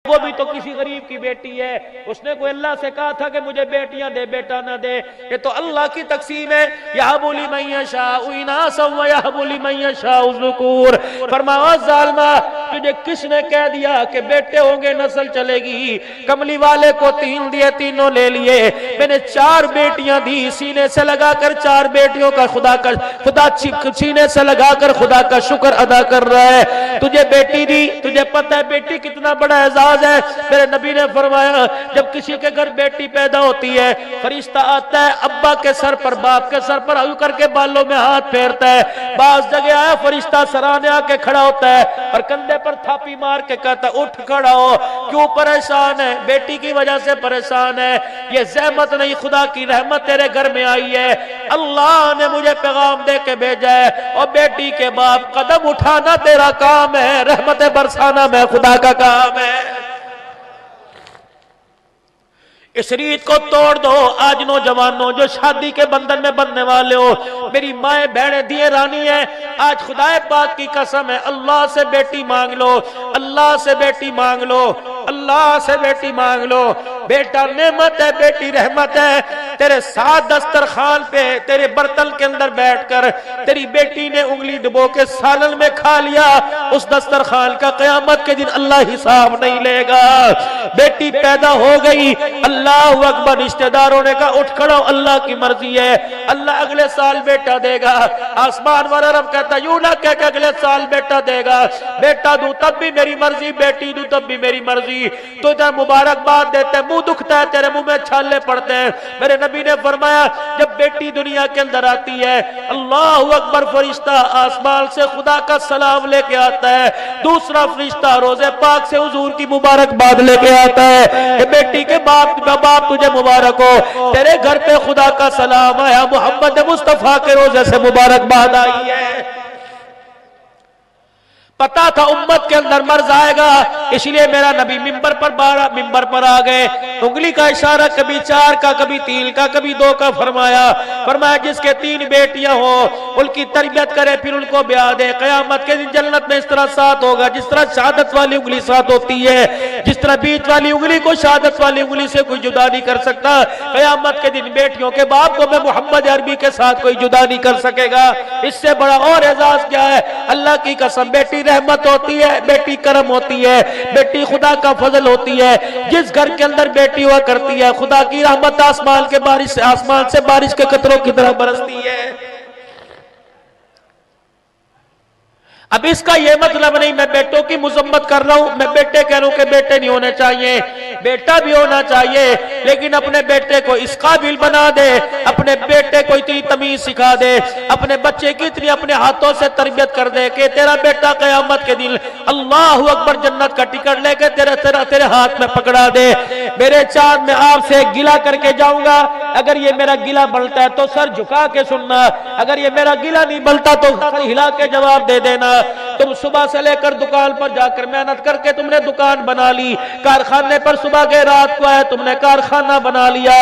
وہ بھی تو کسی غریب کی بیٹی ہے، اس نے کوئی اللہ سے کہا تھا کہ مجھے بیٹیاں دے بیٹا نہ دے؟ یہ تو اللہ کی تقسیم ہے، یہب لمن یشاء اناثا ویہب لمن یشاء الذکور۔ فرمایا ظالمہ تجھے کس نے کہہ دیا کہ بیٹے ہوں گے نسل چلے گی؟ کملی والے کو 3 دیے، تینوں لے لیے، میں نے 4 بیٹیاں دی، سینے سے لگا کر 4 بیٹیوں کا خدا سینے سے لگا کر خدا کا شکر ادا کر رہا ہے۔ تجھے بیٹی دی، تجھے پتہ ہے بیٹی کتنا بڑا اعزاز ہے؟ میرے نبی نے فرمایا جب کسی کے گھر بیٹی پیدا ہوتی ہے فرشتہ آتا ہے ابا کے سر پر، باپ کے سر پر یوں کر کے بالوں میں ہاتھ پھیرتا ہے، بعض جگہ آیا فرشتہ سرانے آ کے کھڑا ہوتا ہے اور کندھے پر تھاپی مار کے کہتا ہے اٹھ کھڑا ہو۔ کیوں پریشان ہے؟ بیٹی کی وجہ سے پریشان ہے۔ یہ زحمت نہیں، خدا کی رحمت تیرے گھر میں آئی ہے، اللہ نے مجھے پیغام دے کے بھیجا ہے، اور بیٹی کے باپ قدم اٹھانا تیرا کام ہے، رحمت برسانا میں خدا کا کام ہے۔ اس ریت کو توڑ دو۔ آج نوجوانوں جو شادی کے بندھن میں بندھنے والے ہو، میری مائیں بہنیں دیے رانی ہیں، آج خدا پاک کی قسم ہے اللہ سے بیٹی مانگ لو، اللہ سے بیٹی مانگ لو، اللہ سے بیٹی مانگ لو۔ بیٹا نعمت ہے، بیٹی رحمت ہے۔ تیرے ساتھ دسترخوان پہ تیرے برتن کے اندر بیٹھ کر تیری بیٹی نے انگلی ڈبو کے سالن میں کھا لیا، اس دسترخوان کا قیامت کے دن اللہ حساب نہیں لے گا۔ بیٹی پیدا ہو گئی، اللہ اکبر، رشتہ داروں نے کہا اٹھ کھڑا ہو، اللہ کی مرضی ہے، اللہ اگلے سال بیٹا دے گا۔ آسمان والا رب کہتا یوں نہ کہہ کہ اگلے سال بیٹا دے گا، بیٹا دوں تب بھی میری مرضی، بیٹی دوں تب بھی میری مرضی۔ تو ادھر مبارکباد دیتے ہیں، منہ دکھتا ہے، تیرے منہ میں چھالے پڑتے ہیں۔ میرے نبی نے فرمایا جب بیٹی دنیا کے اندر آتی ہے اللہ اکبر، فرشتہ آسمان سے خدا کا سلام لے کے آتا ہے، دوسرا فرشتہ روزے پاک سے حضور کی مبارکباد لے کے آتا ہے کہ بیٹی کے باپ تجھے مبارک ہو، تیرے گھر پہ خدا کا سلام آیا، محمد مصطفیٰ کے روزے سے مبارکباد آئی ہے۔ پتا تھا امت کے اندر مرض آئے گا، اس لیے میرا نبی ممبر پر آ گئے، انگلی کا اشارہ کبھی 4 کا، کبھی 3 کا، کبھی 2 کا فرمایا جس کے 3 بیٹیاں ہو ان کی تربیت کرے، پھر ان کو بیاہ دے، قیامت کے دن جنت میں اس طرح ساتھ ہوگا جس طرح شہادت والی انگلی ساتھ ہوتی ہے، جس طرح بیچ والی انگلی کو شہادت والی انگلی سے کوئی جدا نہیں کر سکتا، قیامت کے دن بیٹیوں کے باپ کو میں محمد عربی کے ساتھ کوئی جدا نہیں کر سکے گا۔ اس سے بڑا اور اعزاز کیا ہے؟ اللہ کی قسم، بیٹی رحمت ہوتی ہے، بیٹی کرم ہوتی ہے، بیٹی خدا کا فضل ہوتی ہے۔ جس گھر کے اندر بیٹی ہوا کرتی ہے خدا کی رحمت آسمان سے بارش کے قطروں کی طرح برستی ہے۔ اب اس کا یہ مطلب نہیں میں بیٹوں کی مذمت کر رہا ہوں، میں بیٹے کہہ رہا ہوں کہ بیٹے نہیں ہونے چاہیے، بیٹا بھی ہونا چاہیے، لیکن اپنے بیٹے کو اس قابل بنا دے، اپنے بیٹے کو اتنی تمیز سکھا دے، اپنے بچے کی اتنی اپنے ہاتھوں سے تربیت کر دے کہ تیرا بیٹا قیامت کے دن اللہ اکبر جنت کا ٹکٹ لے کے تیرے ہاتھ میں پکڑا دے۔ میرے چاند میں آپ سے گلہ کر کے جاؤں گا، اگر یہ میرا گلہ بلتا ہے تو سر جھکا کے سننا، اگر یہ میرا گلہ نہیں بلتا تو سر ہلا کے جواب دے دینا۔ تم صبح سے لے کر دکان پر جا کر محنت کر کے تم نے دکان بنا لی، کارخانے پر صبح گئے رات کو آئے تم نے کارخانہ بنا لیا،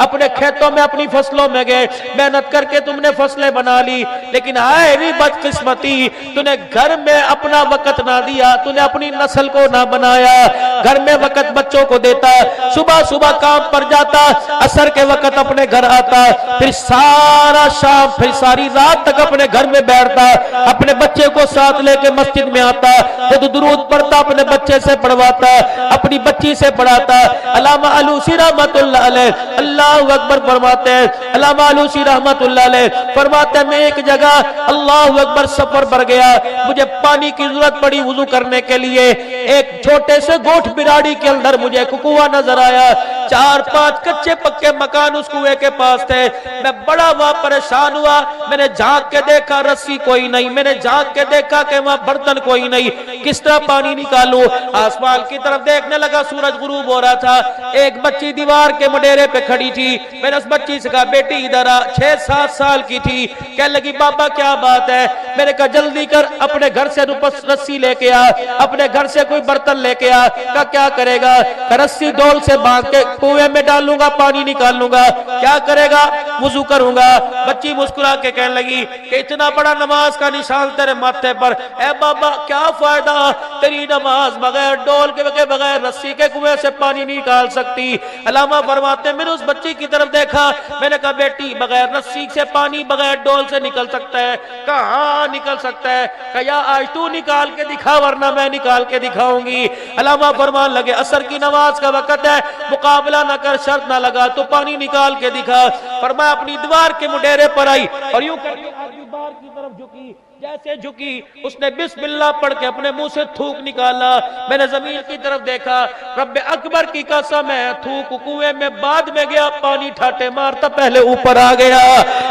اپنے کھیتوں میں اپنی فصلوں میں گئے محنت کر کے تم نے فصلیں بنا لی، لیکن آئے بھی بدقسمتی تو نے گھر میں اپنا وقت نہ دیا، تو نے اپنی نسل کو نہ بنایا، گھر میں وقت بچوں کو دیتا، صبح کام پر جاتا، عصر کے وقت اپنے گھر آتا، پھر سارا شام پھر ساری رات تک اپنے گھر میں بیٹھتا، اپنے بچے کو ساتھ لے کے مسجد میں آتا، خود درود پڑھتا، اپنے بچے سے پڑھواتا، اپنی بچی سے پڑھاتا۔ علامہ علوسی رحمت اللہ علیہ اللہ اکبر فرماتے ہیں، علامہ علوسی رحمت اللہ علیہ فرماتے ہیں میں ایک جگہ اللہ اکبر سفر پر گیا، مجھے پانی کی ضرورت پڑی وضو کرنے کے لیے، ایک چھوٹے سے گوٹھ براڑی کے اندر مجھے کنواں نظر آیا، 4-5 کچے پکے مکان اس کنویں کے پاس تھے، میں بڑا وہاں پریشان ہوا، میں نے جھانک کے دیکھا رسی کوئی نہیں، میں نے جھانک کے دیکھا کہ وہاں برتن کوئی نہیں، کس طرح پانی نکالوں؟ آسمان کی طرف دیکھنے لگا، سورج غروب ہو رہا تھا، ایک بچی دیوار کے مڈیرے پہ کھڑی تھی، میں نے اس بچی سے کہا بیٹی ادھر آ، 6-7 سال کی تھی، کہنے لگی بابا کیا بات ہے؟ میں نے کہا جلدی کر اپنے گھر سے رسی لے کے آ, اپنے گھر سے کوئی برتن لے کے آ. کہا کیا کرے گا؟ رسی ڈول سے باندھ کے کنویں میں ڈالوں گا, پانی نکال لوں گا. کیا کرے گا؟ وضو کروں گا. بچی مسکرا کے کہنے لگی کہ اتنا بڑا نماز کا نشان تیرے ماتھے پر, اے بابا کیا فائدہ, تیری نماز بغیر ڈول کے بغیر رسی کے کنویں سے پانی نہیں نکال سکتی. علامہ فرماتے ہیں میں نے اس بچی کی طرف دیکھا, میں نے کہا بیٹی بغیر رسی سے پانی بغیر ڈول سے نکل سکتا ہے؟ کہاں نکل سکتا ہے. کہ یا آج تو نکال کے دکھا ورنہ میں نکال کے دکھاؤں گی. علامہ فرمان لگے عصر کی نماز کا وقت ہے, مقابلہ نہ کر, شرط نہ لگا, تو پانی نکال کے دکھا. فرمایا اپنی دیوار کے مڈیرے پر آئی اور یوں کر کے دیوار کی طرف جھکی. جیسے جھکی اس نے بسم اللہ پڑھ کے اپنے منہ سے تھوک نکالا. میں نے زمین کی طرف دیکھا, رب اکبر کی قسم ہے تھوک کنویں میں بعد میں گیا, پانی ٹھاٹے مارتا پہلے اوپر آ گیا.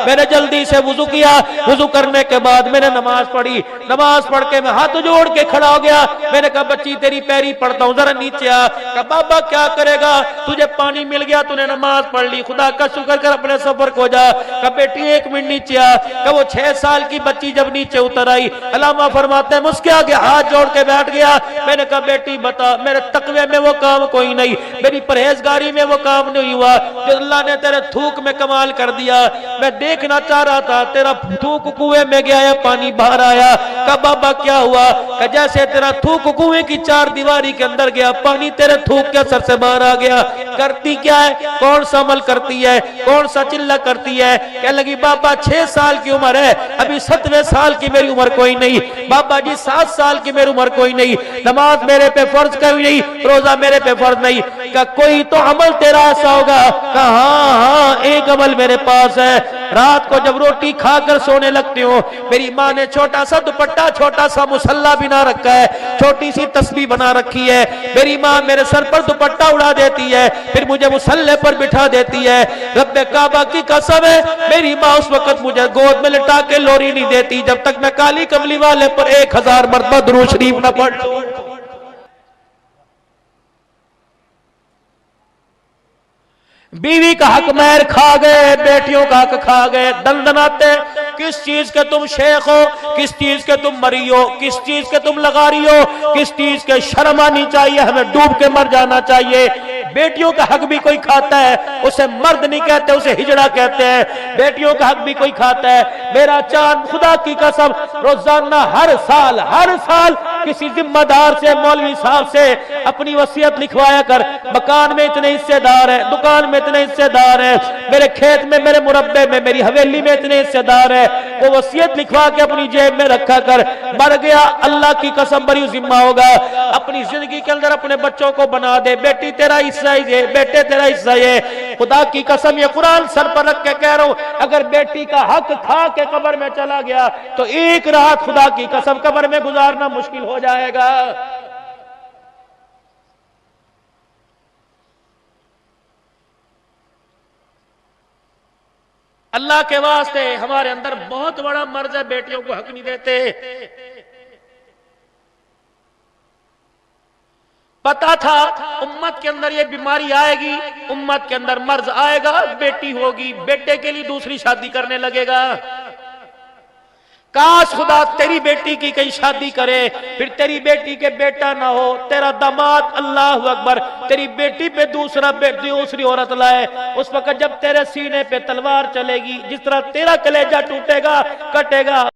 میں نے جلدی سے وضو کیا, وضو کرنے کے بعد میں نے نماز پڑھی. نماز پڑھ کے میں ہاتھ جوڑ کے کھڑا ہو گیا. میں نے کہا بچی تیری پیری پڑتا ہوں, ذرا نیچے آ. کہا بابا کیا کرے گا, تجھے پانی مل گیا, تو نے نماز پڑھ لی, خدا کا شکر کر, اپنے سفر کو جا. کہا بیٹی ایک منٹ نیچے آ. کہ وہ 6 سال کی بچی جب نیچے اتر آئی, علامہ فرماتے ہیں مسکرا کے ہاتھ جوڑ کے بیٹھ گیا. میں نے کہا بیٹی بتا, میرے تقوی میں وہ کام کوئی نہیں, میری پرہیزگاری میں وہ کام نہیں ہوا جو اللہ نے تیرے تھوک میں کمال کر دیا. میں دیکھنا چاہ رہا تھا تیرا تھوک کنویں میں گیا یا پانی باہر آیا. کہا بابا کیا ہوا؟ کہ جیسے تیرا تھوک کنویں کی 4 دیواری کے اندر گیا, پانی تیرے تھوک کے اثر سے باہر آ گیا. کرتی کیا ہے, کون سا عمل کرتی ہے, کون سا چلہ کرتی ہے؟ کہنے لگی بابا 6 سال کی عمر ہے, ابھی 7ویں سال کی میری عمر کوئی نہیں. بابا جی 7 سال کی میری عمر کوئی نہیں, نماز میرے پہ فرض کوئی نہیں, روزہ میرے پہ فرض نہیں. کہ کوئی تو عمل تیرا ایسا ہوگا. کہ ہاں ایک عمل میرے پاس ہے. رات کو جب روٹی کھا کر سونے لگتی ہوں, میری ماں نے چھوٹا سا دوپٹہ, چھوٹا سا مصلا بنا رکھا ہے, چھوٹی سی تسبیح بنا رکھی ہے. میری ماں میرے سر پر دوپٹہ اڑا دیتی ہے, پھر مجھے مصلے پر بٹھا دیتی ہے. رب کعبہ کی قسم ہے میری ماں اس وقت مجھے گود میں لٹا کے لوری نہیں دیتی جب تک میں کالی کملی والے پر 1000 مرتبہ درود شریف نہ پڑھ لوں. بیوی کا حق مہر کھا گئے, بیٹیوں کا حق کھا گئے, دندناتے. کس چیز کے تم شیخ ہو, کس چیز کے تم مری ہو, کس چیز کے تم لغاری ہو, کس چیز کے شرم آنی چاہیے, ہمیں ڈوب کے مر جانا چاہیے. بیٹیوں کا حق بھی کوئی کھاتا ہے, اسے مرد نہیں کہتے, اسے ہجڑا کہتے ہیں. بیٹیوں کا حق بھی کوئی کھاتا ہے. میرا چاند خدا کی قسم روزانہ ہر سال کسی ذمہ دار سے, مولوی صاحب سے اپنی وصیت لکھوایا کر. مکان میں اتنے حصے دار ہیں, دکان میں اتنے حصے دار ہیں, میرے کھیت میں, میرے مربے میں, میری حویلی میں اتنے حصے دار ہیں. وہ وصیت لکھوا کے اپنی جیب میں رکھا کر. مر گیا اللہ کی قسم بری ذمہ ہوگا. اپنی زندگی کے اندر اپنے بچوں کو بنا دے, بیٹی تیرا حصہ یہ, بیٹے تیرا حصہ یہ. خدا کی قسم یہ قرآن سر پر رکھ کے کہہ رہا ہوں, اگر بیٹی کا حق کھا کے قبر میں چلا گیا تو ایک رات خدا کی قسم قبر میں گزارنا مشکل ہو جائے گا. اللہ کے واسطے ہمارے اندر بہت بڑا مرض ہے, بیٹیوں کو حق نہیں دیتے. پتا تھا امت کے اندر یہ بیماری آئے گی, امت کے اندر مرض آئے گا, بیٹی ہوگی, بیٹے کے لیے دوسری شادی کرنے لگے گا. کاش خدا تیری بیٹی کی کہیں شادی کرے, پھر تیری بیٹی کے بیٹا نہ ہو, تیرا داماد اللہ اکبر تیری بیٹی پہ دوسری عورت لائے. اس وقت جب تیرے سینے پہ تلوار چلے گی, جس طرح تیرا کلیجہ ٹوٹے گا, کٹے گا,